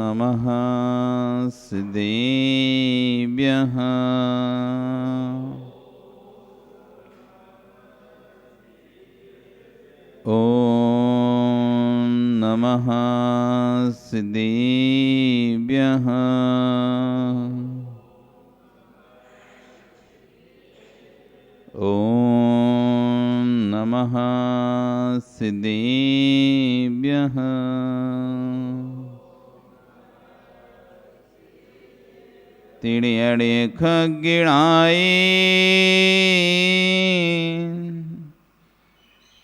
नमः सिद्धेभ्यः। ॐ नमः सिद्धेभ्यः। ॐ नमः सिद्धेभ्यः। तिड़ियड़े खगिणाए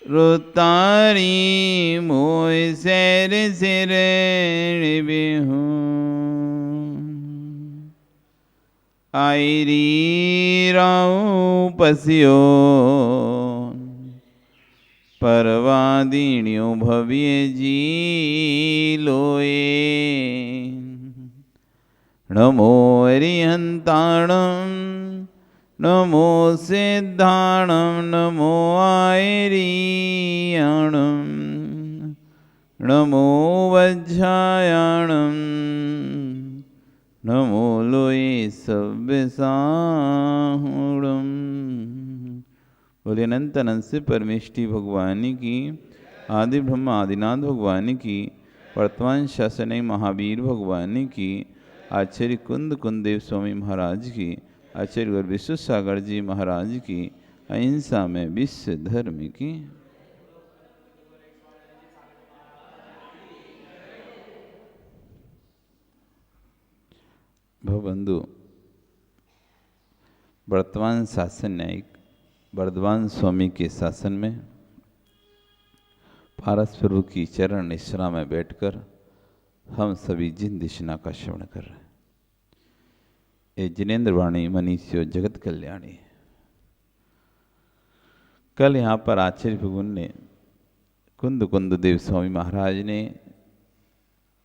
रुतारी मोय सैर सिर बिहू आयरी राऊ पसियो परवादीण्यो भव्य जी लोए। नमो हरिहंताणं नमो सिद्धाणं नमो आयरीयाणं नमो वज्रायाणं नमो लोये सव्यसाहुणम्। बोले अनंत अनंत से परमेष्टि भगवान की, आदि ब्रह्म आदिनाथ भगवान की, वर्तमान शासन महावीर भगवान की, आचार्य कुंद कुंदेव स्वामी महाराज की, आचार्य गुरु विश्व सागर जी महाराज की, अहिंसा में विश्व धर्म की। भवबंधु, वर्तमान शासन न्यायिक वर्धमान स्वामी के शासन में पारस प्रभु की चरण निश्रा में बैठकर हम सभी जिन दिशना का श्रवण कर रहे हैं। ये जिनेन्द्र वाणी मनीषियो जगत कल्याणी। कल यहाँ पर आचार्य भगवान ने कुंद कुंद देव स्वामी महाराज ने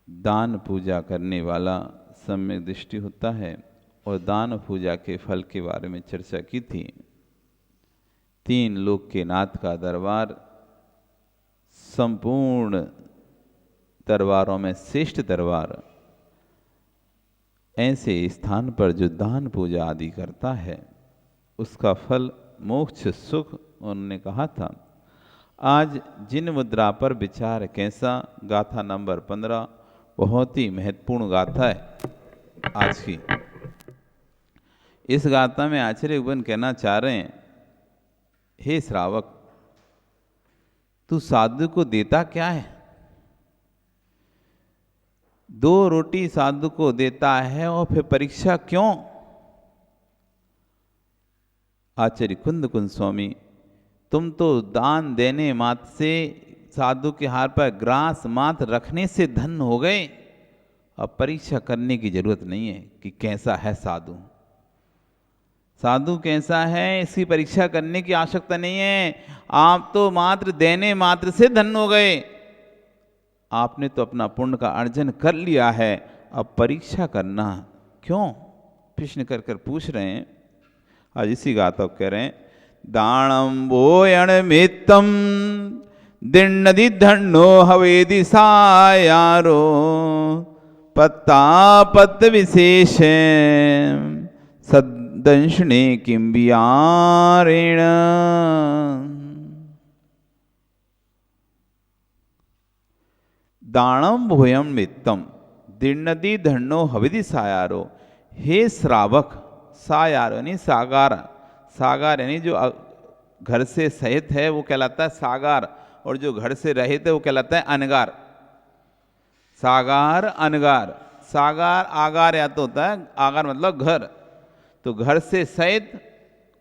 दान पूजा करने वाला सम्यक दृष्टि होता है और दान पूजा के फल के बारे में चर्चा की थी। तीन लोक के नाथ का दरबार संपूर्ण दरबारों में श्रेष्ठ दरबार, ऐसे स्थान पर जो दान पूजा आदि करता है उसका फल मोक्ष सुख उन्होंने कहा था। आज जिन मुद्रा पर विचार कैसा, गाथा नंबर 15 बहुत ही महत्वपूर्ण गाथा है आज की। इस गाथा में आचार्य भगवान कहना चाह रहे हैं, हे श्रावक, तू साधु को देता क्या है? 2 रोटी साधु को देता है और फिर परीक्षा क्यों? आचार्य कुंद कुंद स्वामी, तुम तो दान देने मात्र से, साधु के हाथ पर ग्रास मात्र रखने से धन हो गए। अब परीक्षा करने की जरूरत नहीं है कि कैसा है साधु, साधु कैसा है इसकी परीक्षा करने की आवश्यकता नहीं है। आप तो मात्र देने मात्र से धन हो गए। आपने तो अपना पुण्य का अर्जन कर लिया है, अब परीक्षा करना क्यों? प्रश्न कर कर पूछ रहे हैं। आज इसी गाथा कह रहे हैं, दाणम बोयण मित्तम दिन्नदि धन्नो हवेदि सायारो पत्ता पत्त विशेष सदंशने किम बियारेण। दाणम भोयम मित्तम दिन्नदि धन्नो हवेदि सायारो। हे श्रावक, सायार यानी सागार, सागार यानी जो घर से सहित है वो कहलाता है सागार, और जो घर से रहित है वो कहलाता है अनगार। सागार अनगार, सागार आगार या तो होता है, आगार मतलब घर, तो घर से सहित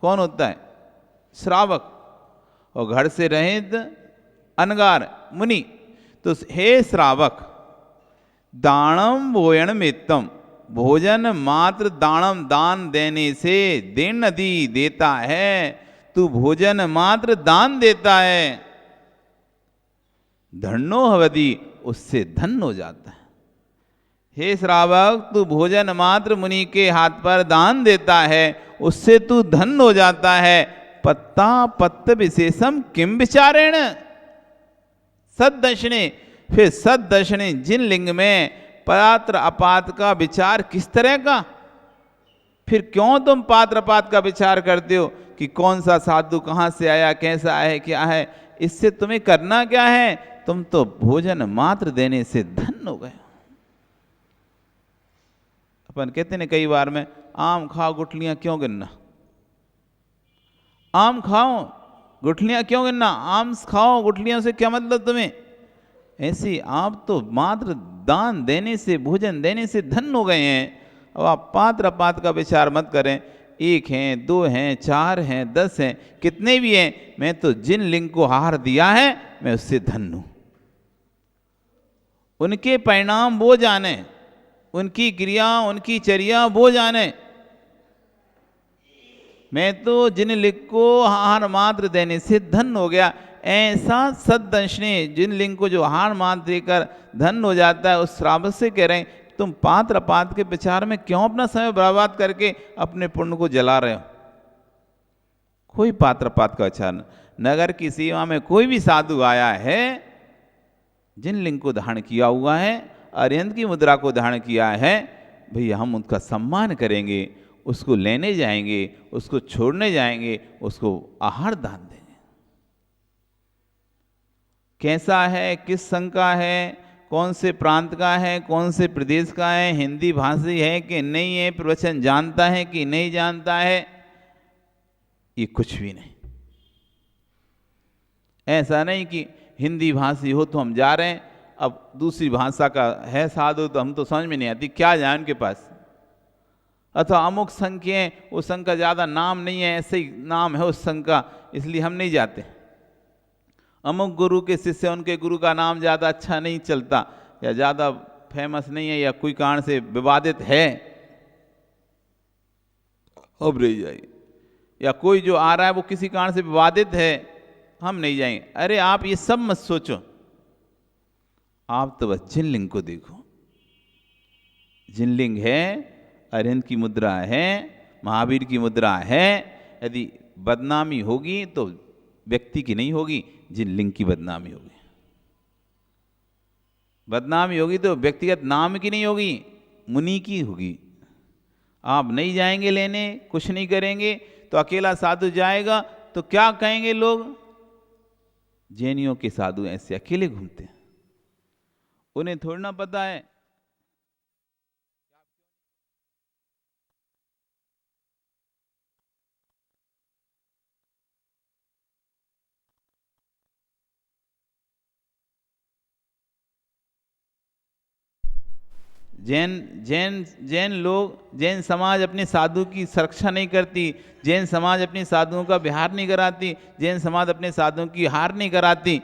कौन होता है? श्रावक, और घर से रहित अनगार मुनि। तो हे श्रावक, दानम भोयण मित्तम, भोजन मात्र दानम दान देने से, देन नदी देता है, तू भोजन मात्र दान देता है, धन्नो हवदी उससे धन हो जाता है। हे श्रावक, तू भोजन मात्र मुनि के हाथ पर दान देता है, उससे तू धन हो जाता है। पत्ता पत्त विशेषम किम विचारेण सददर्शने। फिर सददर्शने जिन लिंग में पात्र अपात्र का विचार किस तरह का? फिर क्यों तुम पात्र अपात्र का विचार करते हो कि कौन सा साधु कहाँ से आया, कैसा है, क्या है? इससे तुम्हें करना क्या है? तुम तो भोजन मात्र देने से धन्य हो गए। अपन कहते हैं कई बार में, आम खाओ गुठलियां क्यों गिनना? आम खाओ गुठलियां क्यों गिनना? आम खाओ गुठलियों से क्या मतलब तुम्हें? ऐसे आप तो मात्र दान देने से, भोजन देने से धन्य हो गए हैं। अब आप पात्र अपात्र का विचार मत करें। 1 हैं, 2 हैं, 4 हैं, 10 हैं, कितने भी हैं, मैं तो जिन लिंग को आहार दिया है मैं उससे धन्य हूं। उनके परिणाम वो जाने, उनकी क्रिया, उनकी चर्या वो जाने। मैं तो जिन लिंग को आहार मात्र देने से धन्य हो गया। ऐसा सद्दंशनी जिन लिंग को जो आहार मात्र देकर धन्य हो जाता है, उस श्रावक से कह रहे हैं तुम पात्र अपात्र के विचार में क्यों अपना समय बर्बाद करके अपने पुण्य को जला रहे हो? कोई पात्र अपात्र का विचार न। नगर की सीमा में कोई भी साधु आया है, जिन लिंग को धारण किया हुआ है, अरिहंत की मुद्रा को धारण किया है, भैया हम उनका सम्मान करेंगे, उसको लेने जाएंगे, उसको छोड़ने जाएंगे, उसको आहार दान देंगे। कैसा है, किस संघ का है, कौन से प्रांत का है, कौन से प्रदेश का है, हिंदी भाषी है कि नहीं है, प्रवचन जानता है कि नहीं जानता है, ये कुछ भी नहीं। ऐसा नहीं कि हिंदी भाषी हो तो हम जा रहे हैं, अब दूसरी भाषा का है साधु तो हम तो समझ में नहीं आती, क्या जाए उनके पास। अथवा अमुक संघ के हैं, उस संघ का ज़्यादा नाम नहीं है, ऐसे ही नाम है उस संघ का, इसलिए हम नहीं जाते। अमुक गुरु के शिष्य, उनके गुरु का नाम ज़्यादा अच्छा नहीं चलता, या ज़्यादा फेमस नहीं है, या कोई कारण से विवादित है, अब रह जाइए। या कोई जो आ रहा है वो किसी कारण से विवादित है, हम नहीं जाएंगे। अरे आप ये सब मत सोचो, आप तो बस जिनलिंग को देखो। जिनलिंग है, अरिहंत की मुद्रा है, महावीर की मुद्रा है। यदि बदनामी होगी तो व्यक्ति की नहीं होगी, जिनलिंग की बदनामी होगी। बदनामी होगी तो व्यक्तिगत नाम की नहीं होगी, मुनि की होगी। आप नहीं जाएंगे लेने, कुछ नहीं करेंगे, तो अकेला साधु जाएगा तो क्या कहेंगे लोग? जैनियों के साधु ऐसे अकेले घूमते हैं, उन्हें थोड़ा ना पता है। जैन जैन जैन लोग, जैन समाज अपने साधु की सुरक्षा नहीं करती, जैन समाज अपने साधुओं का विहार नहीं कराती, जैन समाज अपने साधुओं की हार नहीं कराती।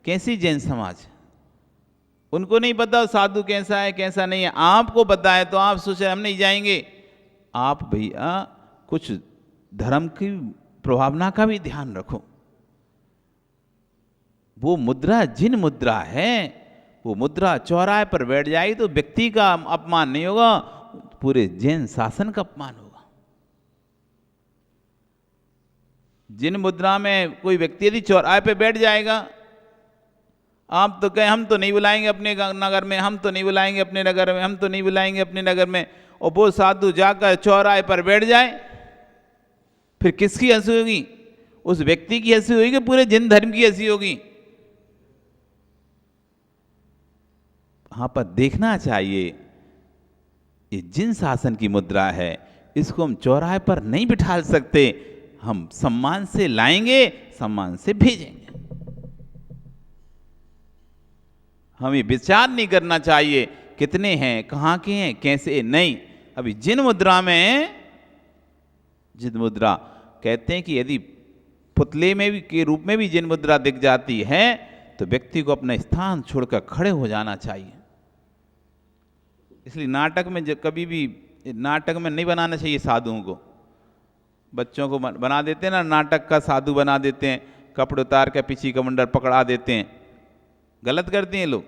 कैसी जैन समाज? उनको नहीं पता साधु कैसा है कैसा नहीं है, आपको पता है तो आप सोचे हम नहीं जाएंगे। आप भैया कुछ धर्म की प्रभावना का भी ध्यान रखो। वो मुद्रा जिन मुद्रा है, वो मुद्रा चौराहे पर बैठ जाएगी तो व्यक्ति का अपमान नहीं होगा, पूरे जैन शासन का अपमान होगा। जिन मुद्रा में कोई व्यक्ति यदि चौराहे पे बैठ जाएगा, आप तो कहें हम तो नहीं बुलाएंगे अपने नगर में, हम तो नहीं बुलाएंगे अपने नगर में, हम तो नहीं बुलाएंगे अपने नगर में, और वो साधु जाकर चौराहे पर बैठ जाए, फिर किसकी हंसी होगी? उस व्यक्ति की हंसी होगी कि पूरे जैन धर्म की हंसी होगी? वहां पर देखना चाहिए, ये जिन शासन की मुद्रा है, इसको हम चौराहे पर नहीं बिठा सकते, हम सम्मान से लाएंगे, सम्मान से भेजेंगे। हमें विचार नहीं करना चाहिए कितने हैं, कहाँ के हैं, कैसे नहीं। अभी जिन मुद्रा में, जिन मुद्रा कहते हैं कि यदि पुतले में भी के रूप में भी जिन मुद्रा दिख जाती है तो व्यक्ति को अपना स्थान छोड़कर खड़े हो जाना चाहिए। इसलिए नाटक में कभी भी, नाटक में नहीं बनाना चाहिए साधुओं को। बच्चों को बना देते हैं ना, नाटक का साधु बना देते हैं, कपड़े उतार के पीछे कमंडल पकड़ा देते हैं, गलत करते हैं लोग।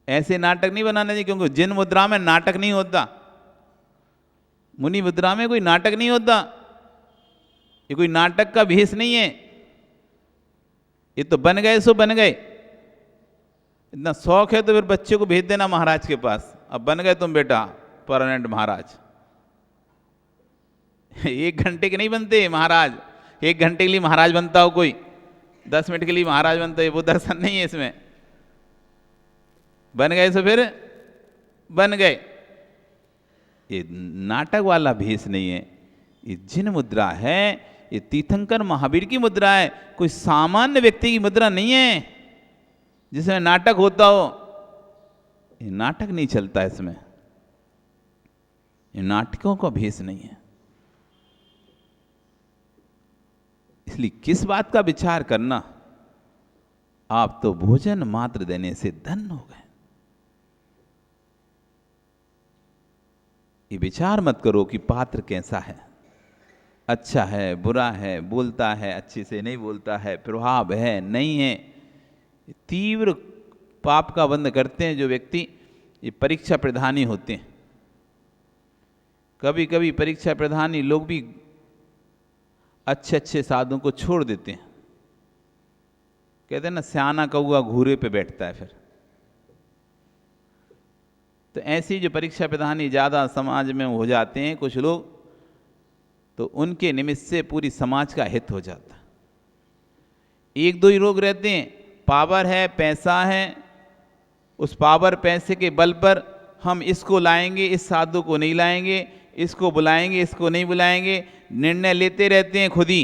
ऐसे नाटक नहीं बनाना चाहिए, क्योंकि जिन मुद्रा में नाटक नहीं होता, मुनि मुद्रा में कोई नाटक नहीं होता। ये कोई नाटक का भेष नहीं है, ये तो बन गए सो बन गए। इतना शौक है तो फिर बच्चे को भेज देना महाराज के पास, अब बन गए तुम बेटा परमानेंट महाराज। 1 घंटे के नहीं बनते महाराज, 1 घंटे के लिए महाराज बनता हो कोई, 10 मिनट के लिए महाराज बनता है, वो दर्शन नहीं है इसमें। बन गए तो फिर बन गए। ये नाटक वाला भेष नहीं है, ये जिन मुद्रा है, ये तीर्थंकर महावीर की मुद्रा है, कोई सामान्य व्यक्ति की मुद्रा नहीं है जिसमें नाटक होता हो। ये नाटक नहीं चलता इसमें, ये नाटकों का भेष नहीं है। इसलिए किस बात का विचार करना, आप तो भोजन मात्र देने से धन्य हो गए। ये विचार मत करो कि पात्र कैसा है, अच्छा है बुरा है, बोलता है अच्छे से नहीं बोलता है, प्रभाव है नहीं है। तीव्र पाप का बंध करते हैं जो व्यक्ति, ये परीक्षा प्रधानी होते हैं। कभी कभी परीक्षा प्रधानी लोग भी अच्छे अच्छे साधुओं को छोड़ देते हैं। कहते हैं ना, सियाना कौआ घूरे पे बैठता है। फिर तो ऐसी जो परीक्षा प्रधानी ज़्यादा समाज में हो जाते हैं कुछ लोग, तो उनके निमित्त से पूरी समाज का हित हो जाता है। 1-2 ही लोग रहते हैं, पावर है, पैसा है, उस पावर पैसे के बल पर हम इसको लाएंगे, इस साधु को नहीं लाएंगे, इसको बुलाएंगे, इसको नहीं बुलाएंगे, निर्णय लेते रहते हैं खुद ही।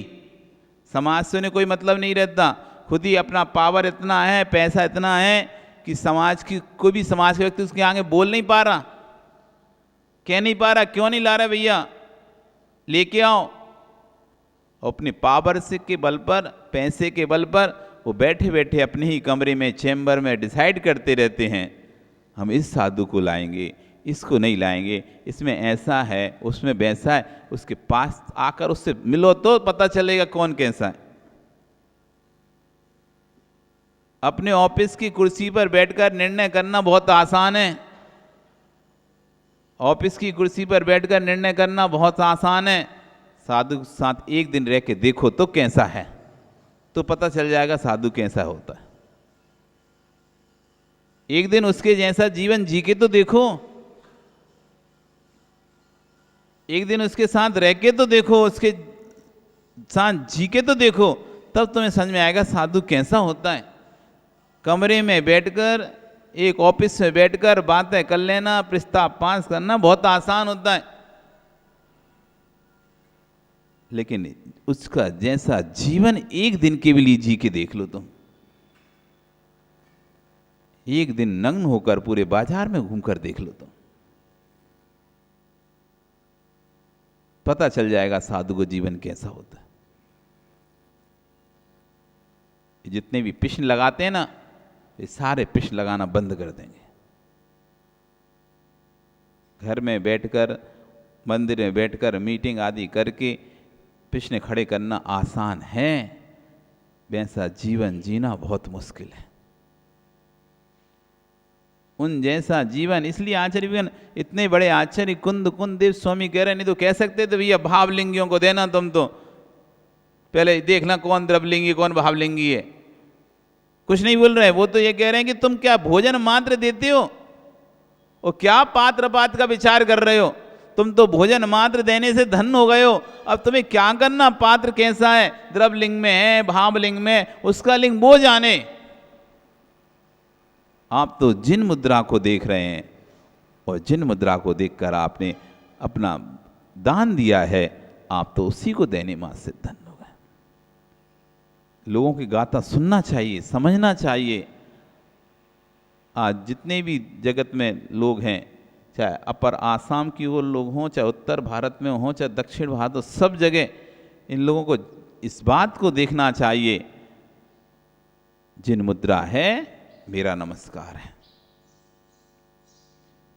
समाज से उन्हें कोई मतलब नहीं रहता, खुद ही अपना पावर इतना है, पैसा इतना है कि समाज की कोई भी समाज का व्यक्ति उसके आगे बोल नहीं पा रहा, कह नहीं पा रहा, क्यों नहीं ला रहा भैया, लेके आओ। अपने पावर से के बल पर, पैसे के बल पर वो बैठे बैठे अपने ही कमरे में, चैम्बर में डिसाइड करते रहते हैं, हम इस साधु को लाएंगे, इसको नहीं लाएंगे, इसमें ऐसा है, उसमें वैसा है। उसके पास आकर उससे मिलो तो पता चलेगा कौन कैसा है। अपने ऑफिस की कुर्सी पर बैठकर निर्णय करना बहुत आसान है, ऑफिस की कुर्सी पर बैठकर निर्णय करना बहुत आसान है। साधु के साथ एक दिन रह के देखो तो कैसा है, तो पता चल जाएगा साधु कैसा होता है। एक दिन उसके जैसा जीवन जी के तो देखो, एक दिन उसके साथ रह के तो देखो, उसके साथ जी के तो देखो, तब तुम्हें समझ में आएगा साधु कैसा होता है। कमरे में बैठकर, एक ऑफिस में बैठकर बातें कर लेना, प्रस्ताव पास करना बहुत आसान होता है, लेकिन उसका जैसा जीवन एक दिन के लिए जी के देख लो तुम। एक दिन नग्न होकर पूरे बाजार में घूमकर देख लो तुम, पता चल जाएगा साधु को जीवन कैसा होता है। जितने भी प्रश्न लगाते हैं ना, ये सारे प्रश्न लगाना बंद कर देंगे। घर में बैठकर, मंदिर में बैठकर मीटिंग आदि करके प्रश्न खड़े करना आसान है, वैसा जीवन जीना बहुत मुश्किल है। उन जैसा जीवन, इसलिए आचार्य इतने बड़े आचार्य कुंद देव स्वामी कह रहे, नहीं तो कह सकते थे भैया भावलिंगियों को देना, तुम तो पहले देखना कौन द्रवलिंगी कौन भावलिंगी है। कुछ नहीं बोल रहे, वो तो ये कह रहे हैं कि तुम क्या भोजन मात्र देते हो, और क्या पात्र पात का विचार कर रहे हो, तुम तो भोजन मात्र देने से धन्य हो गए हो। अब तुम्हें क्या करना, पात्र कैसा है, द्रवलिंग में है, भावलिंग में, उसका लिंग वो जाने। आप तो जिन मुद्रा को देख रहे हैं, और जिन मुद्रा को देखकर आपने अपना दान दिया है, आप तो उसी को देने मात्र से धन्य हो गए। लोगों की गाथा सुनना चाहिए, समझना चाहिए। आज जितने भी जगत में लोग हैं, चाहे अपर आसाम की ओर लोग हों, चाहे उत्तर भारत में हों, चाहे दक्षिण भारत हो, सब जगह इन लोगों को इस बात को देखना चाहिए, जिन मुद्रा है मेरा नमस्कार है,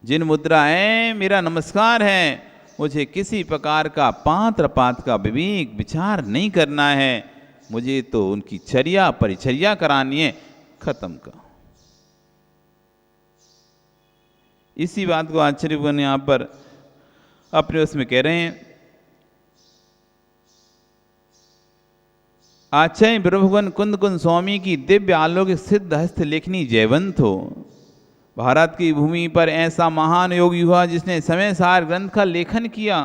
जिन मुद्रा है मेरा नमस्कार है। मुझे किसी प्रकार का पात्र पात का विवेक विचार नहीं करना है, मुझे तो उनकी चर्या परिचर्या करानी है, खत्म का। इसी बात को आचार्य यहाँ पर अपने उसमें कह रहे हैं, आचय प्रभुगन कुंद कुंद स्वामी की दिव्य आलौकिक सिद्ध हस्त लेखनी जयवंत हो। भारत की भूमि पर ऐसा महान योगी हुआ जिसने समय सार ग्रंथ का लेखन किया।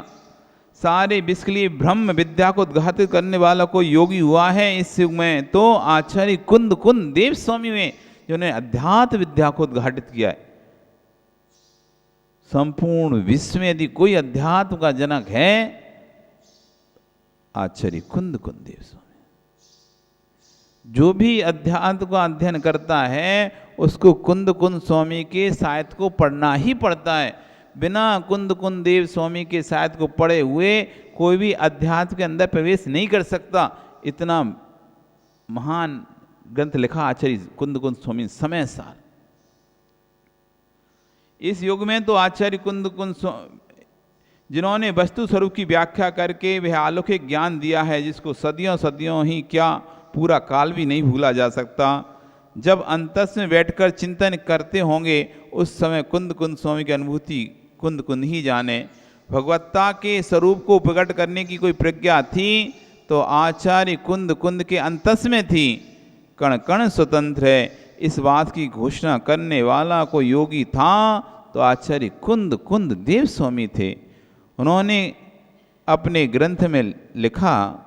सारे विश्व के लिए ब्रह्म विद्या को उद्घाटित करने वाला कोई योगी हुआ है इस युग में तो आचार्य कुंद कुंद देव स्वामी में, जिन्होंने अध्यात्म विद्या को उद्घाटित किया है। संपूर्ण विश्व में यदि कोई अध्यात्म का जनक है, आचार्य कुंद कुंद देव स्वामी। जो भी अध्यात्म का अध्ययन करता है उसको कुंद कुंद स्वामी के साहित्य को पढ़ना ही पड़ता है। बिना कुंद कुंद देव स्वामी के साहित्य को पढ़े हुए कोई भी अध्यात्म के अंदर प्रवेश नहीं कर सकता। इतना महान ग्रंथ लिखा आचार्य कुंद कुंद स्वामी समय सार। इस युग में तो आचार्य कुंद कुंद जिन्होंने वस्तु स्वरूप की व्याख्या करके वह अलौकिक ज्ञान दिया है जिसको सदियों सदियों ही क्या पूरा काल भी नहीं भूला जा सकता। जब अंतस में बैठकर चिंतन करते होंगे उस समय कुंद कुंद स्वामी की अनुभूति कुंद कुंद ही जाने। भगवत्ता के स्वरूप को प्रकट करने की कोई प्रज्ञा थी तो आचार्य कुंद कुंद के अंतस में थी। कण कण स्वतंत्र है इस बात की घोषणा करने वाला कोई योगी था तो आचार्य कुंद कुंद देव स्वामी थे। उन्होंने अपने ग्रंथ में लिखा,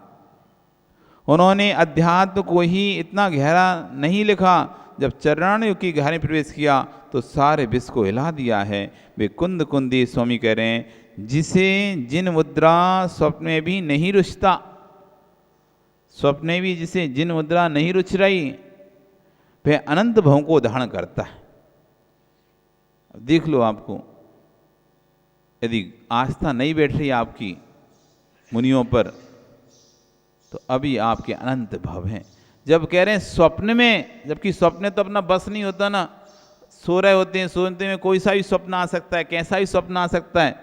उन्होंने अध्यात्म को ही इतना गहरा नहीं लिखा, जब चरणार्युग की गहराई प्रवेश किया तो सारे विश्व को हिला दिया है। वे कुंद कुंद देव स्वामी कह रहे हैं जिसे जिन मुद्रा स्वप्न में भी नहीं रुचता, स्वप्न में भी जिसे जिन मुद्रा नहीं रुच रही वह अनंत भवों को धारण करता है। देख लो, आपको यदि आस्था नहीं बैठ रही आपकी मुनियों पर तो अभी आपके अनंत भव हैं। जब कह रहे हैं स्वप्न में, जबकि स्वप्न तो अपना बस नहीं होता ना, सो रहे होते हैं, सोते में कोई सा भी स्वप्न आ सकता है, कैसा भी स्वप्न आ सकता है।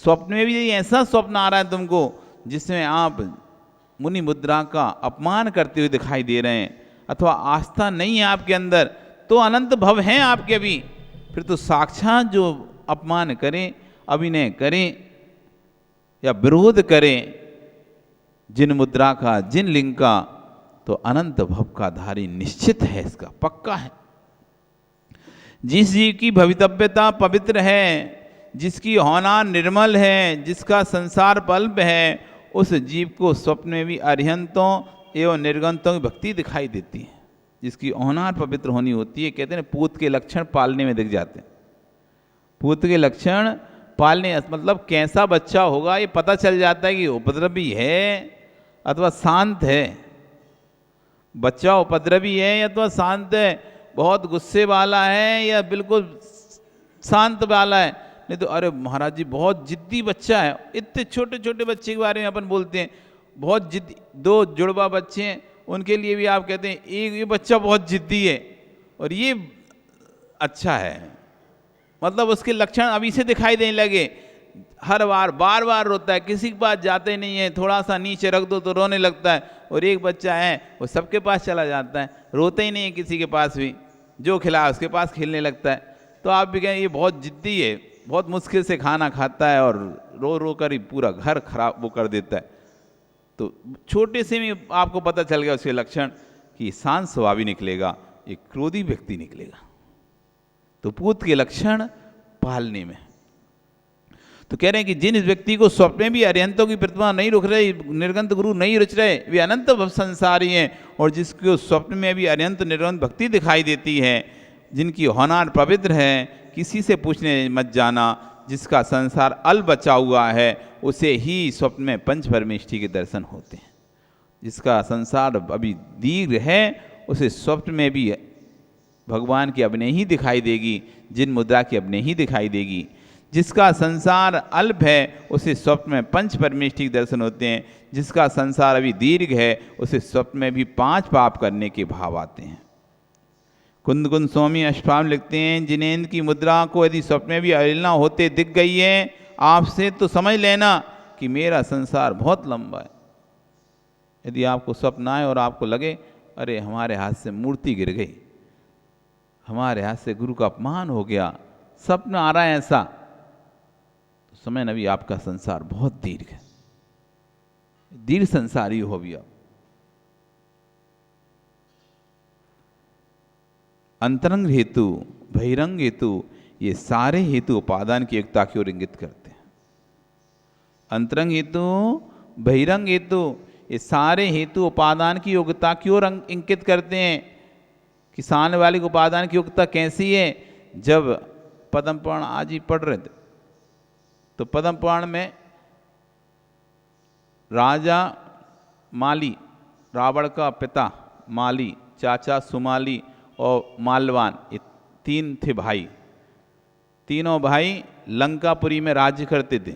स्वप्न में भी ऐसा स्वप्न आ रहा है तुमको जिसमें आप मुनि मुद्रा का अपमान करते हुए दिखाई दे रहे हैं अथवा आस्था नहीं है आपके अंदर, तो अनंत भव हैं आपके अभी। फिर तो साक्षात जो अपमान करें, अभिनय करें या विरोध करें जिन मुद्रा का, जिन लिंग का, तो अनंत भव का धारी निश्चित है, इसका पक्का है। जिस जीव की भवितव्यता पवित्र है, जिसकी होना निर्मल है, जिसका संसार पल्प है, उस जीव को स्वप्न में भी अरिहंतों एवं निर्गंतों की भक्ति दिखाई देती है। जिसकी होनार पवित्र होनी होती है, कहते हैं पूत के लक्षण पालने में दिख जाते हैं। पूत के लक्षण पालने मतलब कैसा बच्चा होगा ये पता चल जाता है कि उपद्रवी है अथवा शांत है। बच्चा उपद्रवी है या अथवा शांत है, बहुत गुस्से वाला है या बिल्कुल शांत वाला है। नहीं तो अरे महाराज जी बहुत जिद्दी बच्चा है। इतने छोटे छोटे बच्चे के बारे में अपन बोलते हैं बहुत जिद्दी। दो जुड़वा बच्चे हैं उनके लिए भी आप कहते हैं एक ये बच्चा बहुत जिद्दी है और ये अच्छा है, मतलब उसके लक्षण अभी से दिखाई देने लगे। हर बार बार बार रोता है, किसी के पास जाते नहीं है, थोड़ा सा नीचे रख दो तो रोने लगता है। और एक बच्चा है वो सबके पास चला जाता है, रोता ही नहीं है किसी के पास भी, जो खिलाया उसके पास खेलने लगता है। तो आप भी कहें ये बहुत जिद्दी है, बहुत मुश्किल से खाना खाता है और रो रो कर ही पूरा घर खराब वो कर देता है। तो छोटे से में आपको पता चल गया उसके लक्षण कि शांत स्वभावी निकलेगा, एक क्रोधी व्यक्ति निकलेगा। तो पूत के लक्षण पालने में तो कह रहे हैं कि जिन व्यक्ति को स्वप्न में भी अरिहंतों की प्रतिमा नहीं रुक रही, निर्गंत गुरु नहीं रुच रहे, वे अनंत संसारी हैं। और जिसको स्वप्न में भी अरिहंत निर्गंत भक्ति दिखाई देती है, जिनकी होनार पवित्र है, किसी से पूछने मत जाना, जिसका संसार अल बचा हुआ है उसे ही स्वप्न में पंच परमेष्ठी के दर्शन होते हैं। जिसका संसार अभी दीर्घ है उसे स्वप्न में भी भगवान की अभिनय ही दिखाई देगी, जिन मुद्रा की अभिनय ही दिखाई देगी। जिसका संसार अल्प है उसे स्वप्न में पंच परमेष्ठी के दर्शन होते हैं। जिसका संसार अभी दीर्घ है उसे स्वप्न में भी 5 पाप करने के भाव आते हैं। कुंद कुंद स्वामी अष्टभाव लिखते हैं, जिनेन्द्र की मुद्रा को यदि स्वप्न में भी अवहेलना होते दिख गई है आपसे तो समझ लेना कि मेरा संसार बहुत लंबा है। यदि आपको स्वप्न आए और आपको लगे अरे हमारे हाथ से मूर्ति गिर गई, हमारे हाथ से गुरु का अपमान हो गया, स्वप्न आ रहा है ऐसा, तो समझना भी आपका संसार बहुत दीर्घ है, दीर्घ संसारी हो भी आप। अंतरंग हेतु, बहिरंग हेतु, ये सारे हेतु उपादान की एकता की ओर इंगित करते हैं। अंतरंग हेतु, बहिरंग हेतु, ये सारे हेतु उपादान की योग्यता की ओर इंगित करते हैं कि सामने वाले उपादान की योग्यता कैसी है। जब पद्म पुराण आज ही पढ़ रहे थे तो पद्म पुराण में राजा माली, रावण का पिता माली, चाचा सुमाली और माल्यवान, ये तीन थे भाई। तीनों भाई लंकापुरी में राज्य करते थे।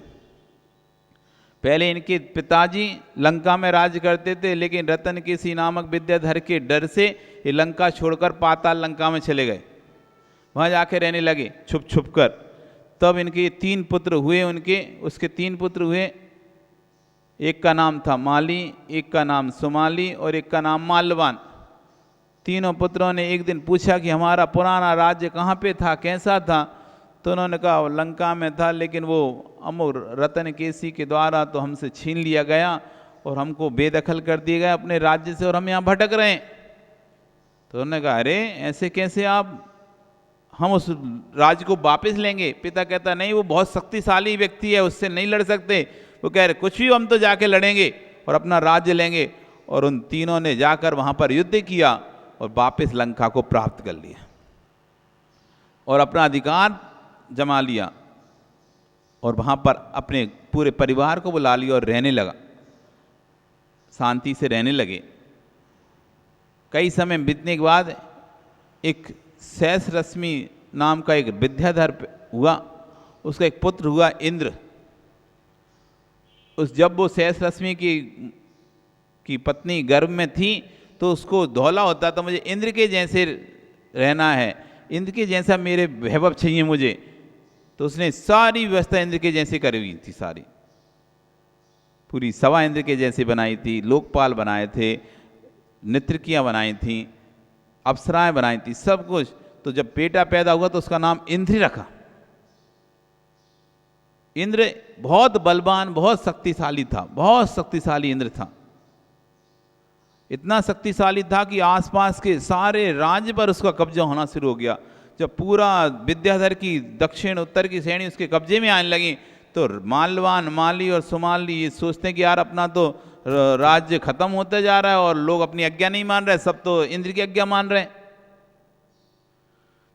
पहले इनके पिताजी लंका में राज्य करते थे, लेकिन रत्नकेशी नामक विद्याधर के डर से ये लंका छोड़कर पाताल लंका में चले गए, वहाँ जाके रहने लगे छुप छुप कर। तब इनके तीन पुत्र हुए, उसके तीन पुत्र हुए। एक का नाम था माली, एक का नाम सुमाली और एक का नाम माल्यवान। तीनों पुत्रों ने एक दिन पूछा कि हमारा पुराना राज्य कहाँ पे था, कैसा था। तो उन्होंने कहा वो लंका में था, लेकिन वो अमर रत्नकेशी के द्वारा तो हमसे छीन लिया गया और हमको बेदखल कर दिया गया अपने राज्य से, और हम यहाँ भटक रहे हैं। तो उन्होंने कहा अरे ऐसे कैसे हम उस राज्य को वापस लेंगे। पिता कहता नहीं, वो बहुत शक्तिशाली व्यक्ति है, उससे नहीं लड़ सकते। वो कह रहे कुछ भी, हम तो जाके लड़ेंगे और अपना राज्य लेंगे। और उन तीनों ने जाकर वहाँ पर युद्ध किया और वापस लंका को प्राप्त कर लिया और अपना अधिकार जमा लिया, और वहाँ पर अपने पूरे परिवार को बुला लिया और रहने लगा, शांति से रहने लगे। कई समय बीतने के बाद एक शेष रश्मि नाम का एक विद्याधर हुआ, उसका एक पुत्र हुआ इंद्र। जब वो शेष रश्मि की पत्नी गर्भ में थी तो उसको धौला होता था, मुझे इंद्र के जैसे रहना है, इंद्र के जैसा मेरे वैभव चाहिए मुझे। तो उसने सारी व्यवस्था इंद्र के जैसे करी हुई थी, सारी पूरी सभा इंद्र के जैसे बनाई थी, लोकपाल बनाए थे, नृत्यकियाँ बनाई थी, अप्सराएं बनाई थी, सब कुछ। तो जब बेटा पैदा हुआ तो उसका नाम इंद्र रखा। इंद्र बहुत बलवान, बहुत शक्तिशाली था, बहुत शक्तिशाली इंद्र था। इतना शक्तिशाली था कि आसपास के सारे राज्य पर उसका कब्जा होना शुरू हो गया। जब पूरा विद्याधर की दक्षिण उत्तर की श्रेणी उसके कब्जे में आने लगी तो माल्यवान, माली और सुमाली ये सोचते हैं कि यार अपना तो राज्य खत्म होता जा रहा है और लोग अपनी आज्ञा नहीं मान रहे, सब तो इंद्र की आज्ञा मान रहे हैं।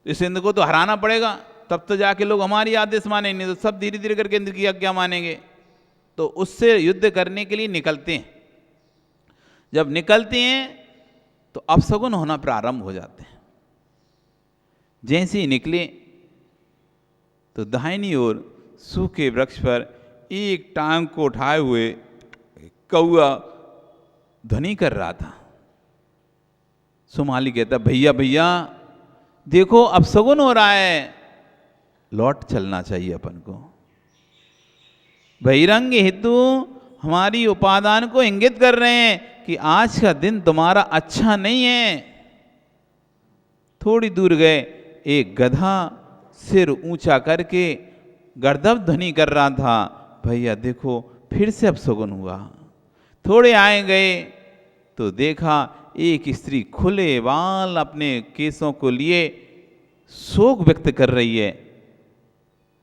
इस इंद्र को तो हराना पड़ेगा, तब तो जाके लोग हमारी आदेश मानेंगे, नहीं तो सब धीरे धीरे करके इंद्र की आज्ञा मानेंगे। तो उससे युद्ध करने के लिए निकलते हैं। जब निकलते हैं तो अपशगुन होना प्रारंभ हो जाते हैं। जैसे ही निकले तो दाहिनी ओर सूखे वृक्ष पर एक टांग को उठाए हुए कौआ ध्वनि कर रहा था। सुमाली कहता भैया भैया देखो अपशगुन हो रहा है, लौट चलना चाहिए अपन को। बहिरंग हेतु हमारी उपादान को इंगित कर रहे हैं कि आज का दिन तुम्हारा अच्छा नहीं है। थोड़ी दूर गए, एक गधा सिर ऊंचा करके गर्दभ ध्वनि कर रहा था, भैया देखो फिर से अपशगुन हुआ। थोड़े आए गए तो देखा एक स्त्री खुले बाल अपने केसों को लिए शोक व्यक्त कर रही है,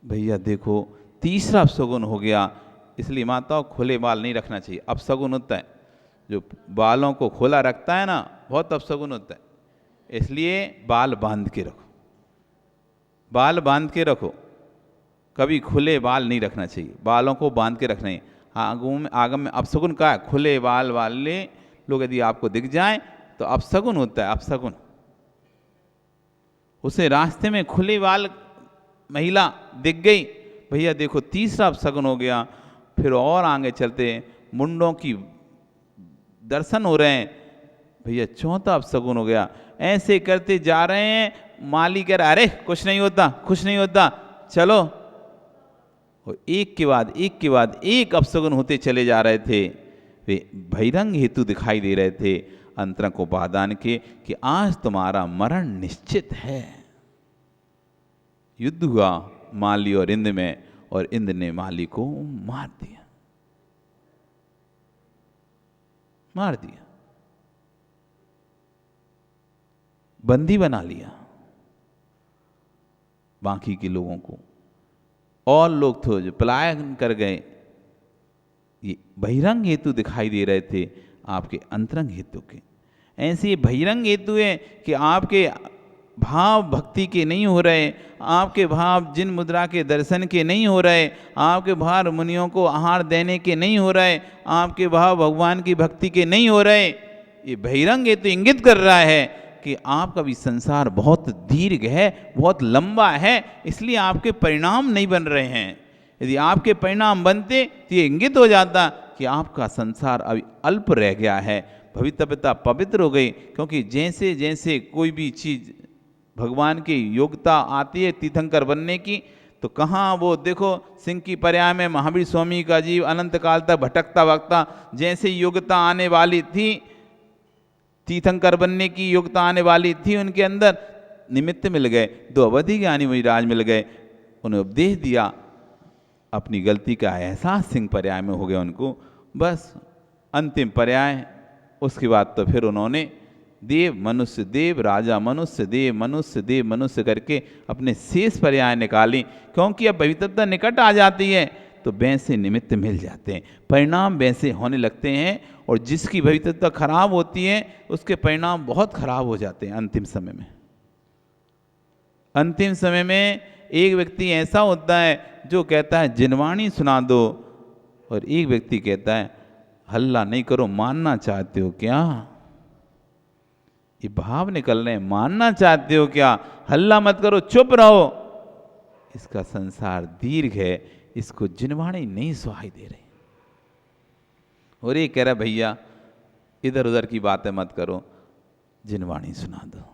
भैया देखो तीसरा अपशगुन हो गया। इसलिए माताओं खुले बाल नहीं रखना चाहिए, अपशगुन होता है। जो बालों को खुला रखता है ना, बहुत अपशगुन होता है। इसलिए बाल बांध के रखो, बाल बांध के रखो, कभी खुले बाल नहीं रखना चाहिए, बालों को बांध के रखना है। आगम में अपशगुन का है, खुले बाल वाले लोग यदि आपको दिख जाएं तो अपशगुन होता है, अपशगुन। उसे रास्ते में खुले बाल महिला दिख गई, भैया देखो तीसरा अपशगुन हो गया। फिर और आगे चलते मुंडों की दर्शन हो रहे हैं, भैया चौथा अपशगुन हो गया। ऐसे करते जा रहे हैं, माली कह रहा अरे कुछ नहीं होता, कुछ नहीं होता, चलो। और एक के बाद एक के बाद एक अपशगुन होते चले जा रहे थे। वे बहिरंग हेतु दिखाई दे रहे थे अंतरंग उपादान के कि आज तुम्हारा मरण निश्चित है। युद्ध हुआ माली और इंद्र में, और इंद्र ने माली को मार दिया, मार दिया, बंदी बना लिया। बाकी के लोगों को। और लोग थे जो पलायन कर गए, ये बहिरंग हेतु दिखाई दे रहे थे आपके अंतरंग हेतु के। ऐसे बहिरंग हेतु है कि आपके भाव भक्ति के नहीं हो रहे, आपके भाव जिन मुद्रा के दर्शन के नहीं हो रहे, आपके भाव मुनियों को आहार देने के नहीं हो रहे, आपके भाव भगवान की भक्ति के नहीं हो रहे। ये बहिरंग हेतु इंगित कर रहा है कि आपका भी संसार बहुत दीर्घ है, बहुत लंबा है, इसलिए आपके परिणाम नहीं बन रहे हैं। यदि आपके परिणाम बनते तो ये इंगित हो जाता कि आपका संसार अभी अल्प रह गया है, भवितव्यता पवित्र हो गई। क्योंकि जैसे जैसे कोई भी चीज़ भगवान की योग्यता आती है तीर्थंकर बनने की, तो कहाँ वो देखो सिंह की पर्याय में महावीर स्वामी का जीव अनंत काल तक भटकता भटकता, जैसे योग्यता आने वाली थी, तीर्थंकर बनने की योग्यता आने वाली थी उनके अंदर, निमित्त मिल गए, 2 अवधि ज्ञानी मुनिराज मिल गए, उन्हें उपदेश दिया, अपनी गलती का एहसास सिंह पर्याय में हो गया उनको, बस अंतिम पर्याय। उसके बाद तो फिर उन्होंने देव मनुष्य देव राजा मनुष्य देव मनुष्य देव मनुष्य करके अपने शेष पर्याय निकाली। क्योंकि अब भवितव्यता निकट आ जाती है तो वैसे निमित्त मिल जाते हैं, परिणाम वैसे होने लगते हैं, और जिसकी भवितव्यता खराब होती है उसके परिणाम बहुत खराब हो जाते हैं अंतिम समय में। अंतिम समय में एक व्यक्ति ऐसा होता है जो कहता है जिनवाणी सुना दो, और एक व्यक्ति कहता है हल्ला नहीं करो, मानना चाहते हो क्या? ये भाव निकल रहे हैं, मानना चाहते हो क्या? हल्ला मत करो, चुप रहो। इसका संसार दीर्घ है, इसको जिनवाणी नहीं सुहाई दे रही। और ये कह रहा भैया इधर उधर की बातें मत करो, जिनवाणी सुना दो।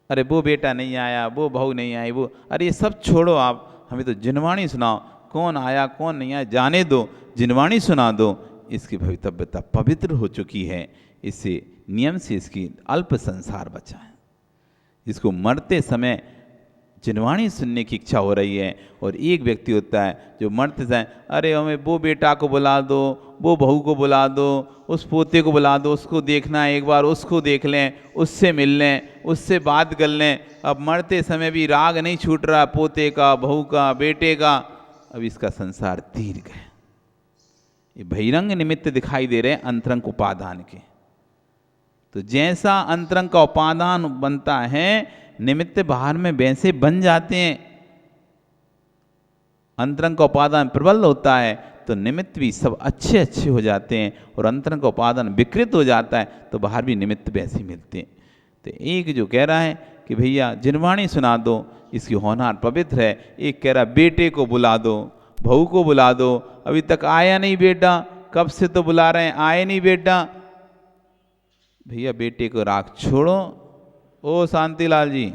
अरे वो बेटा नहीं आया, वो बहू नहीं आई, वो, अरे ये सब छोड़ो, आप हमें तो जिनवाणी सुनाओ, कौन आया कौन नहीं आया जाने दो, जिनवाणी सुना दो। इसकी भवितव्यता पवित्र हो चुकी है, इससे नियम से इसकी अल्प संसार बचा है। इसको मरते समय जिनवाणी सुनने की इच्छा हो रही है। और एक व्यक्ति होता है जो मरते समय, अरे हमें वो बेटा को बुला दो, वो बहू को बुला दो, उस पोते को बुला दो, उसको देखना है एक बार, उसको देख लें, उससे मिल लें, उससे बात कर लें। अब मरते समय भी राग नहीं छूट रहा, पोते का, बहू का, बेटे का। अब इसका संसार दीर्घ है। ये बहिरंग निमित्त दिखाई दे रहे हैं अंतरंग उपादान के। तो जैसा अंतरंग का उपादान बनता है, निमित्त बाहर में वैसे बन जाते हैं। अंतरंग का उपादान प्रबल होता है तो निमित्त भी सब अच्छे अच्छे हो जाते हैं, और अंतरंग का उपादान विकृत हो जाता है तो बाहर भी निमित्त वैसे मिलते हैं। तो एक जो कह रहा है कि भैया जिनवाणी सुना दो, इसकी होनहार पवित्र है। एक कह रहा बेटे को बुला दो, बहू को बुला दो, अभी तक आया नहीं बेटा, कब से तो बुला रहे हैं, आए नहीं बेटा। भैया बेटे को राग छोड़ो। ओ शांतिलाल जी,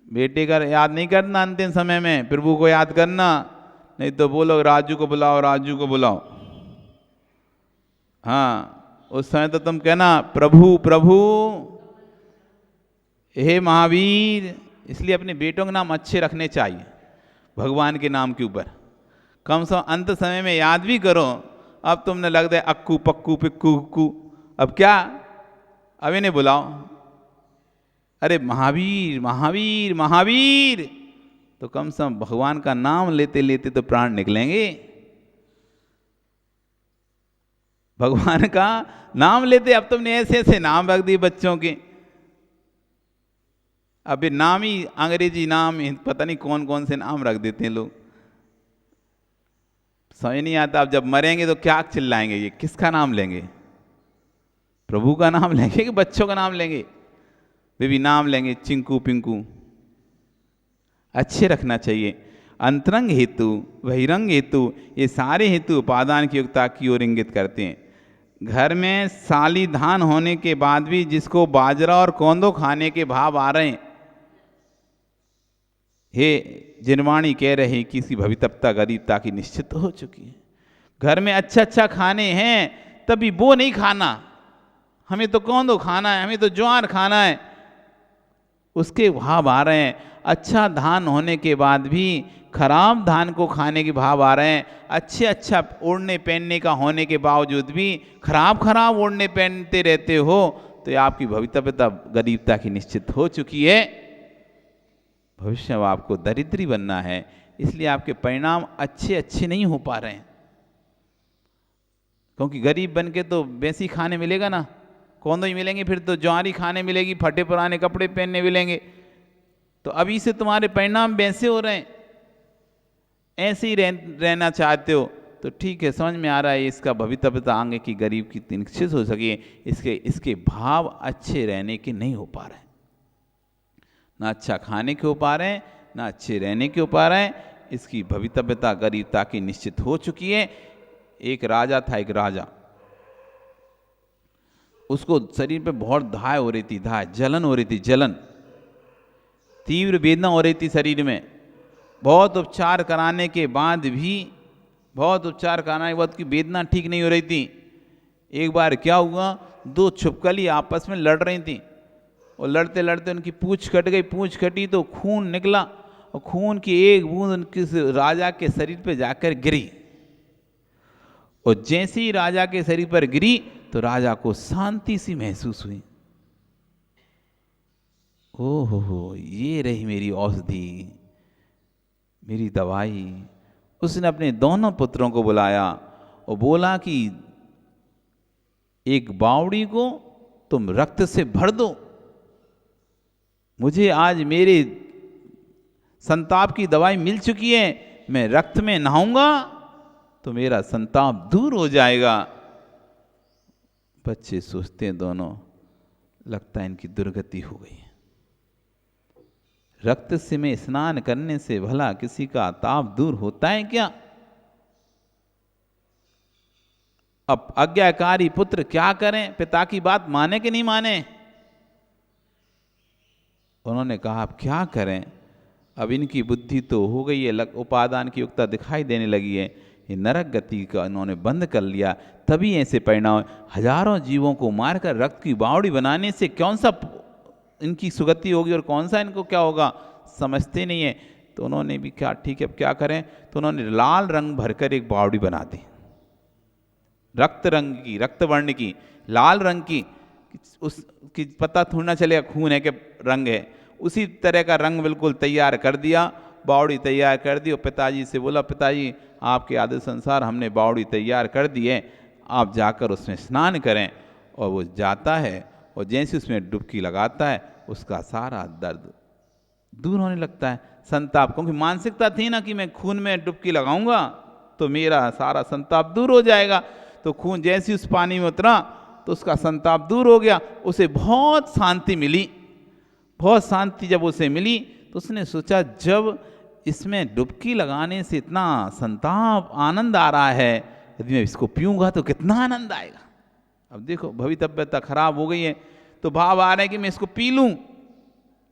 बेटे का याद नहीं करना अंतिम समय में, प्रभु को याद करना, नहीं तो बोलो राजू को बुलाओ, राजू को बुलाओ। हाँ, उस समय तो तुम कहना प्रभु प्रभु, हे महावीर। इसलिए अपने बेटों के नाम अच्छे रखने चाहिए भगवान के नाम के ऊपर। कम से कम अंत समय में याद भी करो। अब तुमने लगता है अक्कू पक्कू पिक्कू हुक्कू, अब क्या, अब इन्हें बुलाओ, अरे महावीर महावीर महावीर, तो कम से कम भगवान का नाम लेते लेते तो प्राण निकलेंगे। भगवान का नाम लेते, अब तुमने ऐसे ऐसे नाम रख दिए बच्चों के। अब ये नाम ही अंग्रेजी नाम, पता नहीं कौन कौन से नाम रख देते हैं लोग, समझ नहीं आता। अब जब मरेंगे तो क्या चिल्लाएंगे, ये किसका नाम लेंगे? प्रभु का नाम लेंगे कि बच्चों का नाम लेंगे? वे भी नाम लेंगे चिंकू पिंकू। अच्छे रखना चाहिए। अंतरंग हेतु, बहिरंग हेतु, ये सारे हेतु उपादान की योग्यता की ओर इंगित करते हैं। घर में साली धान होने के बाद भी जिसको बाजरा और कौंदो खाने के भाव आ रहे हैं, हे जिनवाणी कह रहे कि इसकी भवितव्यता गरीबता की निश्चित हो चुकी है। घर में अच्छा अच्छा खाने हैं तभी वो नहीं खाना, हमें तो कौंदो खाना है, हमें तो ज्वार खाना है, उसके भाव आ रहे हैं। अच्छा धान होने के बाद भी खराब धान को खाने के भाव आ रहे हैं। अच्छे अच्छा ओढ़ने पहनने का होने के बावजूद भी खराब खराब ओढ़ने पहनते रहते हो, तो ये आपकी भवितव्यता गरीबता की निश्चित हो चुकी है। भविष्य में आपको दरिद्री बनना है, इसलिए आपके परिणाम अच्छे नहीं हो पा रहे हैं। क्योंकि गरीब बन के तो वैसी खाने मिलेगा ना, कौंदो ही मिलेंगे, फिर तो ज्वारी खाने मिलेगी, फटे पुराने कपड़े पहनने मिलेंगे। तो अभी से तुम्हारे परिणाम वैसे हो रहे हैं, ऐसे ही रहना चाहते हो तो ठीक है, समझ में आ रहा है इसका भवितव्यता आगे की गरीब की निश्चित हो सके, इसके भाव अच्छे रहने के नहीं हो पा रहे हैं, ना अच्छा खाने के हो पा रहे हैं, ना अच्छे रहने के हो पा रहे हैं। इसकी भवितव्यता गरीबता की निश्चित हो चुकी है। एक राजा था, एक राजा, उसको शरीर पे बहुत धाय हो रही थी, जलन हो रही थी, जलन, तीव्र वेदना हो रही थी शरीर में। बहुत उपचार कराने के बाद उसकी वेदना ठीक नहीं हो रही थी। एक बार क्या हुआ, दो छिपकली आपस में लड़ रही थी और लड़ते लड़ते उनकी पूंछ कट गई। पूंछ कटी तो खून निकला और खून की एक बूंद उनके राजा के शरीर पे जाकर गिरी। और जैसे ही राजा के शरीर पर गिरी तो राजा को शांति सी महसूस हुई। ओहो, ये रही मेरी औषधि, मेरी दवाई। उसने अपने दोनों पुत्रों को बुलाया और बोला कि एक बावड़ी को तुम रक्त से भर दो, मुझे आज मेरे संताप की दवाई मिल चुकी है, मैं रक्त में नहाऊंगा तो मेरा संताप दूर हो जाएगा। बच्चे सोचते हैं दोनों, लगता है इनकी दुर्गति हो गई है। रक्त से में स्नान करने से भला किसी का ताप दूर होता है क्या? अब आज्ञाकारी पुत्र क्या करें, पिता की बात माने कि नहीं माने? उन्होंने कहा अब क्या करें, अब इनकी बुद्धि तो हो गई है, उपादान की युक्ता दिखाई देने लगी है, ये नरक गति का इन्होंने बंद कर लिया, तभी ऐसे परिणाम। हजारों जीवों को मारकर रक्त की बावड़ी बनाने से कौन सा इनकी सुगति होगी और कौन सा इनको क्या होगा, समझते नहीं है। तो उन्होंने भी क्या, ठीक है अब क्या करें, तो उन्होंने लाल रंग भरकर एक बावड़ी बना दी, रक्त रंग की, रक्त वर्ण की, लाल रंग की। उसकी पता थोड़ा ना चलेगा खून है कि रंग है, उसी तरह का रंग बिल्कुल तैयार कर दिया, बावड़ी तैयार कर दी। और पिताजी से बोला, पिताजी आपके आदेश अनुसार हमने बावड़ी तैयार कर दी है, आप जाकर उसमें स्नान करें। और वो जाता है और जैसे उसमें डुबकी लगाता है उसका सारा दर्द दूर होने लगता है, संताप। क्योंकि मानसिकता थी ना कि मैं खून में डुबकी लगाऊंगा तो मेरा सारा संताप दूर हो जाएगा। तो खून जैसे उस पानी में उतरा तो उसका संताप दूर हो गया, उसे बहुत शांति मिली। बहुत शांति जब उसे मिली तो उसने सोचा, जब इसमें डुबकी लगाने से इतना संताप आनंद आ रहा है, यदि मैं इसको पीऊँगा तो कितना आनंद आएगा। अब देखो भवितव्यता खराब हो गई है तो भाव आ रहा है कि मैं इसको पी लूँ।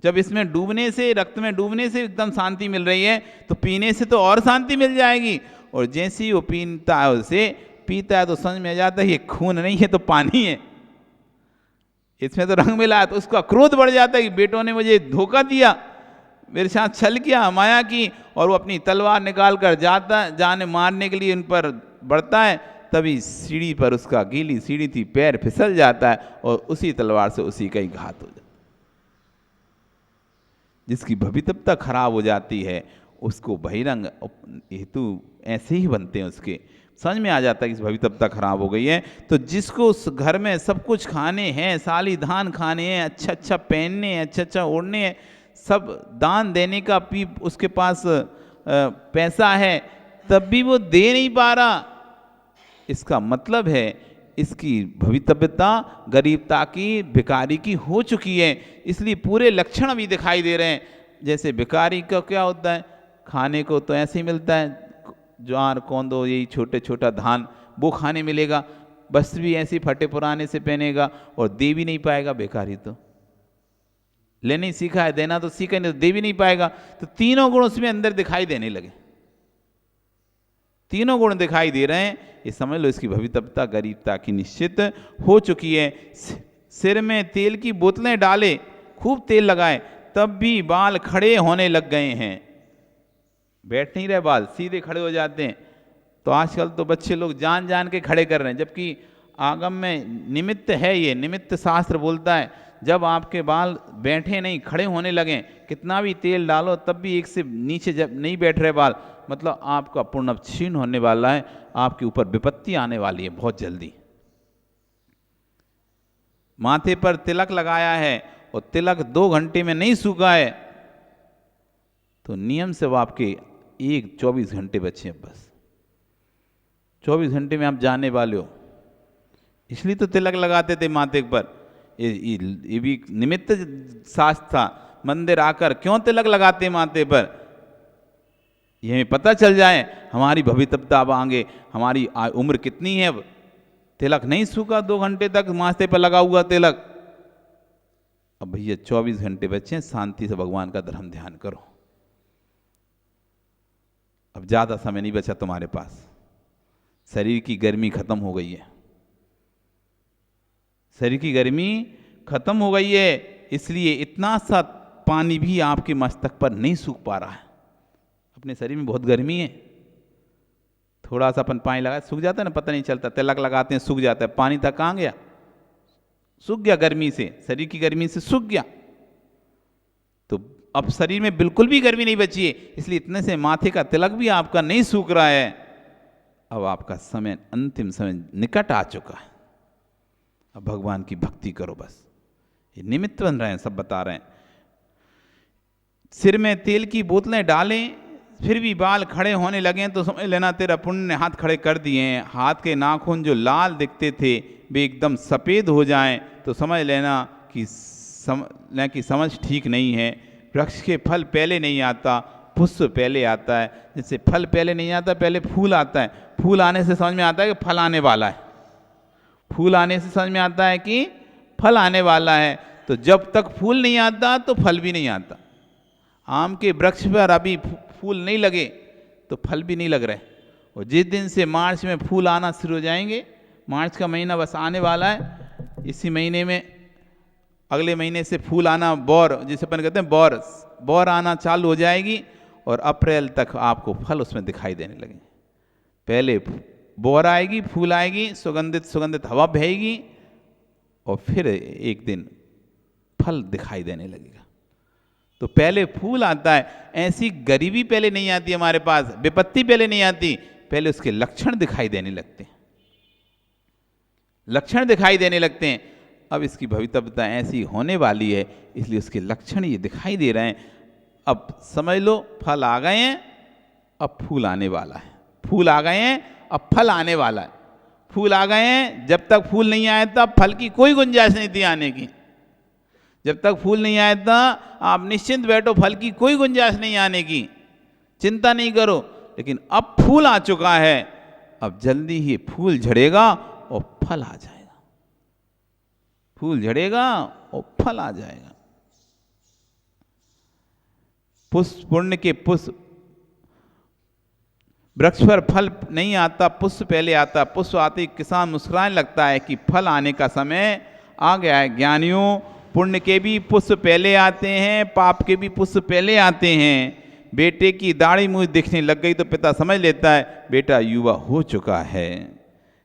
जब इसमें डूबने से, रक्त में डूबने से एकदम शांति मिल रही है तो पीने से तो और शांति मिल जाएगी। और जैसे ही वो पीता है, उसे पीता है तो समझ में आ जाता है ये खून नहीं है तो पानी है, इसमें तो रंग मिला है। तो उसका क्रोध बढ़ जाता है कि बेटों ने मुझे धोखा दिया, मेरे साथ छल किया, माया की। और वो अपनी तलवार निकाल कर जाने मारने के लिए उन पर बढ़ता है। तभी सीढ़ी पर, उसका गीली सीढ़ी थी, पैर फिसल जाता है और उसी तलवार से उसी का ही घात हो जाता है। जिसकी भवितव्यता खराब हो जाती है उसको बहिरंग हेतु ऐसे ही बनते हैं, उसके समझ में आ जाता है कि भवितव्यता खराब हो गई है। तो जिसको उस घर में सब कुछ खाने हैं, साली धान खाने हैं, अच्छा अच्छा पहनने हैं, अच्छा अच्छा ओढ़ने हैं, सब दान देने का भी उसके पास पैसा है, तब भी वो दे नहीं पा रहा, इसका मतलब है इसकी भवितव्यता गरीबता की, भिखारी की हो चुकी है। इसलिए पूरे लक्षण अभी दिखाई दे रहे हैं। जैसे भिखारी का क्या होता है, खाने को तो ऐसे ही मिलता है, ज्वार कौंदो यही छोटे छोटा धान वो खाने मिलेगा, वस्त्र भी ऐसे फटे पुराने से पहनेगा और दे भी नहीं पाएगा। भिखारी तो लेने सीखा है, देना तो सीखा नहीं, तो दे भी नहीं पाएगा। तो तीनों गुण उसमें अंदर दिखाई देने लगे, तीनों गुण दिखाई दे रहे हैं। ये समझ लो इसकी भवितव्यता गरीबता की निश्चित हो चुकी है। सिर में तेल की बोतलें डाले, खूब तेल लगाए, तब भी बाल खड़े होने लग गए हैं। बैठ नहीं रहे बाल, सीधे खड़े हो जाते हैं। तो आजकल तो बच्चे लोग जान जान के खड़े कर रहे हैं, जबकि आगम में निमित्त है, ये निमित्त शास्त्र बोलता है। जब आपके बाल बैठे नहीं, खड़े होने लगें, कितना भी तेल डालो तब भी एक से नीचे जब नहीं बैठ रहे बाल, मतलब आपका पूर्ण क्षीण होने वाला है, आपके ऊपर विपत्ति आने वाली है बहुत जल्दी। माथे पर तिलक लगाया है और तिलक 2 घंटे में नहीं सूखा है तो नियम से वो आपके 24 घंटे बचे हैं बस। 24 घंटे में आप जाने वाले हो, इसलिए तो तिलक लगाते थे माथे पर। ये भी निमित्त शास्त्र था। मंदिर आकर क्यों तिलक लगाते माथे पर? ये हमें पता चल जाए हमारी भवितव्यता अब आगे, हमारी उम्र कितनी है। अब तिलक नहीं सूखा 2 घंटे तक माथे पर लगा हुआ तिलक। अब भैया 24 घंटे बचे, शांति से भगवान का धर्म ध्यान करो। अब ज्यादा समय नहीं बचा तुम्हारे पास, शरीर की गर्मी खत्म हो गई है, शरीर की गर्मी खत्म हो गई है, इसलिए इतना सा पानी भी आपके मस्तक पर नहीं सूख पा रहा है। अपने शरीर में बहुत गर्मी है, थोड़ा सा अपन पानी लगाए सूख जाता है ना, पता नहीं चलता। तिलक लगाते हैं सूख जाता है, पानी तक कहाँ गया? सूख गया गर्मी से, शरीर की गर्मी से सूख गया। तो अब शरीर में बिल्कुल भी गर्मी नहीं बची है, इसलिए इतने से माथे का तिलक भी आपका नहीं सूख रहा है। अब आपका समय, अंतिम समय निकट आ चुका है। अब भगवान की भक्ति करो बस। ये निमित्त बन रहे हैं, सब बता रहे हैं। सिर में तेल की बोतलें डालें फिर भी बाल खड़े होने लगे तो समझ लेना तेरा पुण्य ने हाथ खड़े कर दिए हैं। हाथ के नाखून जो लाल दिखते थे वे एकदम सफ़ेद हो जाएं तो समझ लेना कि समझ ठीक नहीं है। वृक्ष के फल पहले नहीं आता, पुष्प पहले आता है। जैसे फल पहले नहीं आता, पहले फूल आता है। फूल आने से समझ में आता है कि फल आने वाला है। फूल आने से समझ में आता है कि फल आने वाला है। तो जब तक फूल नहीं आता तो फल भी नहीं आता। आम के वृक्ष पर अभी फूल नहीं लगे तो फल भी नहीं लग रहे। और जिस दिन से मार्च में फूल आना शुरू हो जाएंगे, मार्च का महीना बस आने वाला है, इसी महीने में अगले महीने से फूल आना, बौर जिसे अपन कहते हैं बौर आना चालू हो जाएगी और अप्रैल तक आपको फल उसमें दिखाई देने लगेंगे। पहले बौर आएगी, फूल आएगी, सुगंधित हवा बहेगी और फिर एक दिन फल दिखाई देने लगेगा। तो पहले फूल आता है। ऐसी गरीबी पहले नहीं आती हमारे पास, विपत्ति पहले नहीं आती, पहले उसके लक्षण दिखाई देने लगते हैं। लक्षण दिखाई देने लगते हैं। अब इसकी भवितव्यता ऐसी होने वाली है, इसलिए उसके लक्षण ये दिखाई दे रहे हैं। अब समझ लो फल आ गए हैं, अब फूल आने वाला है। फूल आ गए हैं, अब फल आने वाला है। फूल आ गए हैं, जब तक फूल नहीं आया तब फल की कोई गुंजाइश नहीं थी आने की। जब तक फूल नहीं आया था आप निश्चिंत बैठो, फल की कोई गुंजाइश नहीं आने की, चिंता नहीं करो। लेकिन अब फूल आ चुका है, अब जल्दी ही फूल झड़ेगा और फल आ जाएगा। फूल झड़ेगा और फल आ जाएगा। पुष्प पुण्य के पुष्प, वृक्ष पर फल नहीं आता, पुष्प पहले आता। पुष्प आते ही किसान मुस्कुराने लगता है कि फल आने का समय आ गया है। ज्ञानियों, पुण्य के भी पुष्प पहले आते हैं, पाप के भी पुष्प पहले आते हैं। बेटे की दाढ़ी मूंछ दिखने लग गई तो पिता समझ लेता है बेटा युवा हो चुका है।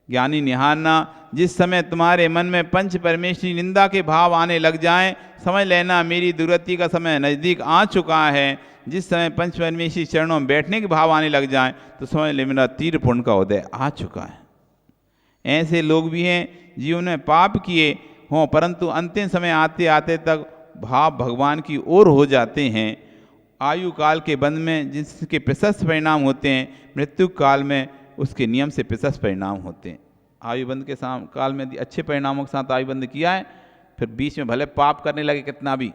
ज्ञानी निहारना, जिस समय तुम्हारे मन में पंच परमेश्वरी निंदा के भाव आने लग जाएं, समझ लेना मेरी दुर्गति का समय नज़दीक आ चुका है। जिस समय पंच परमेश्वरी चरणों में बैठने के भाव आने लग जाएं तो समझ ले मेरा तीर पुण्य का उदय आ चुका है। ऐसे लोग भी हैं जीवन में पाप किए हों परंतु अंतिम समय आते आते तक भाव भगवान की ओर हो जाते हैं। आयु काल के बंध में जिसके प्रशस्त परिणाम होते हैं, मृत्यु काल में उसके नियम से प्रशस्त परिणाम होते हैं। आयु बंध के काल में अच्छे परिणामों के साथ आयु बंध किया है, फिर बीच में भले पाप करने लगे कितना भी,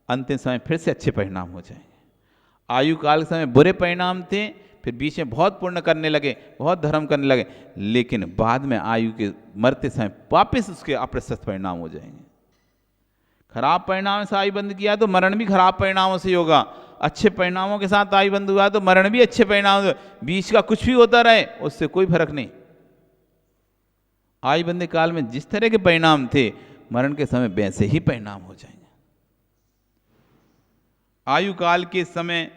अंतिम समय फिर से अच्छे परिणाम हो जाएंगे। आयु काल के समय बुरे परिणाम थे, फिर बीच में बहुत पुण्य करने लगे, बहुत धर्म करने लगे, लेकिन बाद में आयु के मरते समय वापस उसके अप्रशस्त परिणाम हो जाएंगे। खराब परिणाम से आयु बंद किया तो मरण भी खराब परिणामों से होगा। अच्छे परिणामों के साथ आयु बंद हुआ तो मरण भी अच्छे परिणाम। बीच का कुछ भी होता रहे उससे कोई फर्क नहीं। आयु बंद काल में जिस तरह के परिणाम थे, मरण के समय वैसे ही परिणाम हो जाएंगे। आयु काल के समय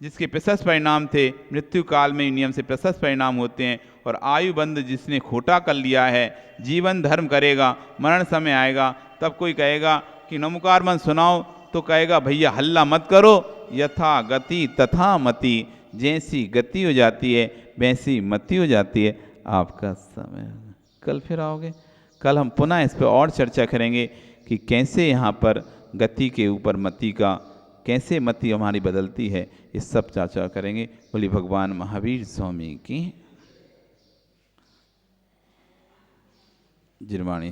जिसके प्रशस्त परिणाम थे, मृत्यु काल में नियम से प्रशस्त परिणाम होते हैं। और आयु बंध जिसने खोटा कर लिया है, जीवन धर्म करेगा, मरण समय आएगा तब कोई कहेगा कि नमोकार मंत्र सुनाओ, तो कहेगा भैया हल्ला मत करो, यथा गति तथा मति, जैसी गति हो जाती है वैसी मति हो जाती है। आपका समय कल फिर आओगे, कल हम पुनः इस पर और चर्चा करेंगे कि कैसे यहाँ पर गति के ऊपर मति का, कैसे मति हमारी बदलती है, इस सब चर्चा करेंगे। बोली भगवान महावीर स्वामी की जिरवाणी।